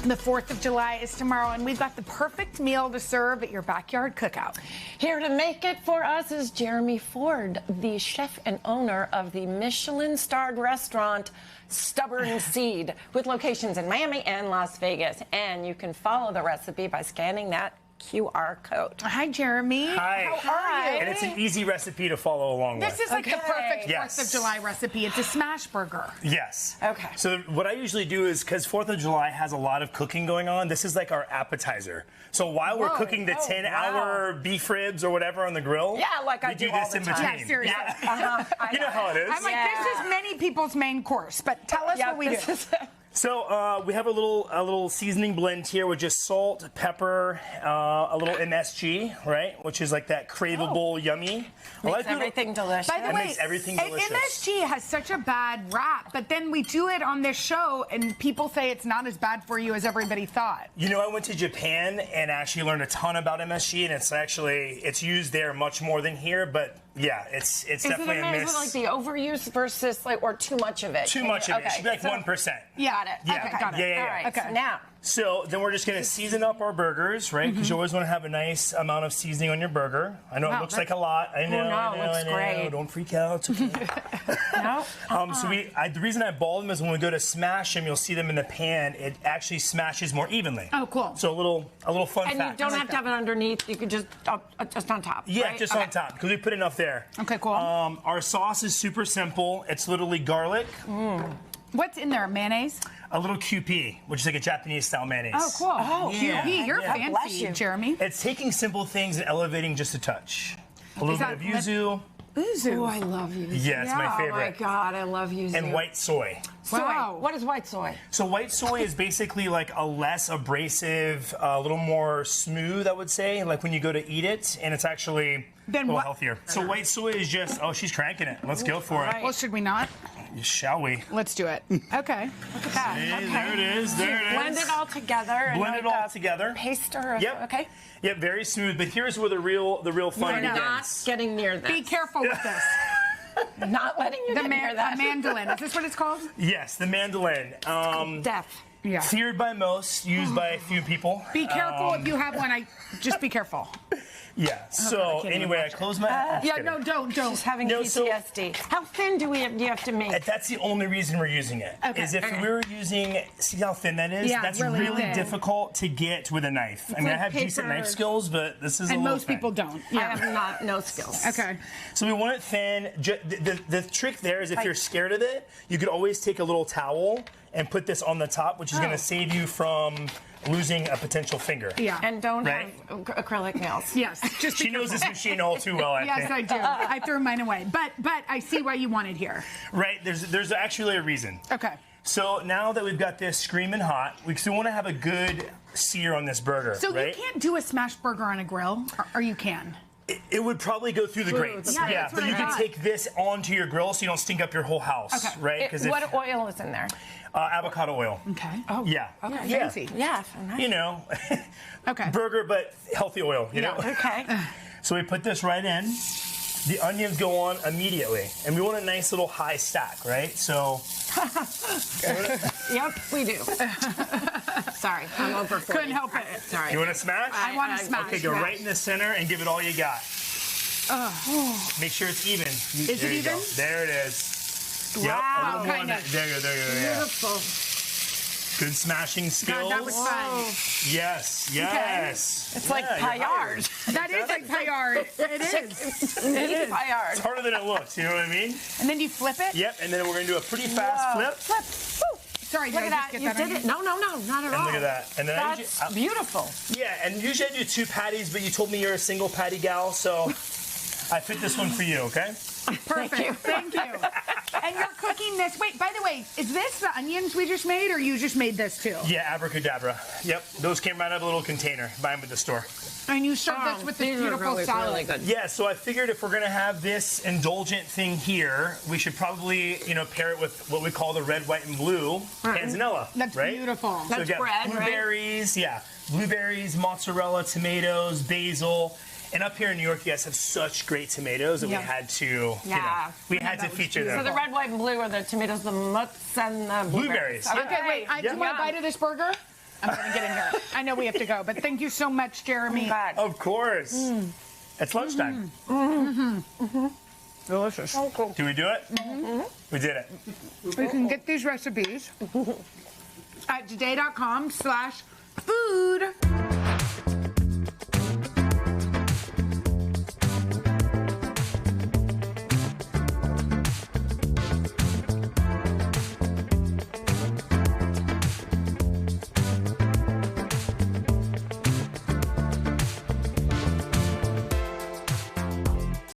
The 4th of July is tomorrow, and we've got the perfect meal to serve at your backyard cookout. Here to make it for us is Jeremy Ford, the chef and owner of the Michelin-starred restaurant Stubborn Seed, with locations in Miami and Las Vegas. And you can follow the recipe by scanning that QR code. Hi, Jeremy. Hi. How are you? And it's an easy recipe to follow along This with. is like the perfect 4th Yes. of July recipe. It's a smash burger. Yes. Okay. So what I usually do is, because 4th of July has a lot of cooking going on, this is like our appetizer. So while we're cooking the 10-hour beef ribs or whatever on the grill, Yeah, like I we do do all this the in time. between. Yeah, seriously. You know how it is. I'm like, this is many people's main course, but tell us what we do. So we have a little seasoning blend here with just salt, pepper, a little MSG, right, which is like that craveable, yummy. Makes everything delicious. By the That way, makes everything delicious. MSG has such a bad rap, but then we do it on this show, and people say it's not as bad for you as everybody thought. You know, I went to Japan and actually learned a ton about MSG, and it's used there much more than here. But yeah, it's definitely a miss. Is it like the overuse versus or too much of it? Too much of it. It should be like 1%. Yeah. Got it. Yeah. Okay, got it. Yeah. All right. Okay. Now. So then we're just going to season up our burgers, right? Because you always want to have a nice amount of seasoning on your burger. I know it looks like a lot. I know. Looks great. Don't freak out. It's okay. No. So the reason I ball them is when we go to smash them, you'll see them in the pan. It actually smashes more evenly. Oh, cool. So a little fun And fact. you don't have to have it underneath. You could just on top. Yeah, right? just on top, because we put enough there. Okay, cool. Our sauce is super simple. It's literally garlic, What's in there? Mayonnaise? a little QP, which is like a Japanese-style mayonnaise. Oh, cool. Oh, yeah. QP. You're Yeah. fancy, Bless you. Jeremy. It's taking simple things and elevating just a touch. A little bit that of yuzu. Uzu. Oh, I love you. Yeah, it's my favorite. Oh my God, I love you. And white soy. soy. Wow. What is white soy? So white soy is basically like a less abrasive, a little more smooth, I would say, like when you go to eat it, and it's actually a Then little what- healthier. So white soy is just, oh, she's cranking it. Let's go for it. Well, should we not? Shall we? Let's do it. Okay. Look at that. Hey, Okay. there it is. There it is. Blend it all together. And Blend it like all a together. Paste or Yep. okay. Yep, very smooth. But here's where the real fun We're not begins. getting near this. Be careful with this. Not letting you The get near that. mandolin. Is this what it's called? Yes, the mandolin. Death. Yeah. Feared by most, used by a few people. Be careful if you have one. Just be careful. Yeah. So even anyway, I watch it. close my. I'm just Yeah, kidding. no, don't. Just having No, so- PTSD. How thin do you have to make? That's the only reason we're using it. Okay, Is if okay. we were using, see how thin that is? Yeah, That's really really thin. difficult to get with a knife. I mean, I like have decent paper. knife skills, but this is a And little most thin. people don't. I have no skills. Okay. So we want it thin. The trick there is if you're scared of it, you could always take a little towel and put this on the top, which is going to save you from losing a potential finger. Yeah. And don't Right. have acrylic nails. Yes. Just be She knows careful. this machine all too well, I Yes, think. I do. I threw mine away. But I see why you want it here. Right, there's actually a reason. Okay. So now that we've got this screaming hot, we still want to have a good sear on this burger, So right? you can't do a smash burger on a grill, or you can? It would probably go through the grates. Yeah, that's but what you I can thought. take this onto your grill so you don't stink up your whole house, Okay. right? What oil is in there? Avocado oil. Okay. Oh. Yeah. Okay. Yeah. Fancy. Yeah. So nice. You know, Okay. burger but healthy oil, you know? Okay. So we put this right in. The onions go on immediately. And we want a nice little high stack, right? So Yep, we do. Sorry, I'm over 40. Couldn't help it. Sorry. you want to smash? I want to smash. Okay, go right in the center and give it all you got. Make sure it's even. Is it even? There it is. Wow. Yep. a little more on Kinda. that. There you go. Yeah. Beautiful. Good smashing skills. God, that was fun. Yes. Yes. It's like Yeah, you're Paillard. That is like Paillard. It is. It is It's Paillard. harder than it looks. You know what I mean? And then you flip it. Yep. And then we're gonna do a pretty fast flip. Flip. Woo. Sorry, Look did at I just that. get You that did on it. you? No, not at all. And look at that. And then That's beautiful. yeah. And usually I do 2 patties, but you told me you're a single patty gal, so I fit this one for you. Okay. Perfect. Thank you. And you're cooking this. Wait, by the way, is this the onions we just made, or you just made this too? Yeah, abracadabra. Yep, those came right out of a little container. Buy them at the store. And you serve this with this These are beautiful really, salad. really good. Yeah, so I figured if we're gonna have this indulgent thing here, we should probably, pair it with what we call the red, white, and blue panzanella. That's right? beautiful. So That's we've got bread, right? blueberries, blueberries, mozzarella, tomatoes, basil. And up here in New York, you guys have such great tomatoes that we had to, we had to feature them. So the red, white, and blue are the tomatoes, the mutts, and the Blueberries. blueberries. Okay, wait. Do you want a bite of this burger? I'm going to get in here. I know we have to go, but thank you so much, Jeremy. God. Of course. It's lunchtime. Delicious. Do we do it? We did it. You can get these recipes at today.com/food.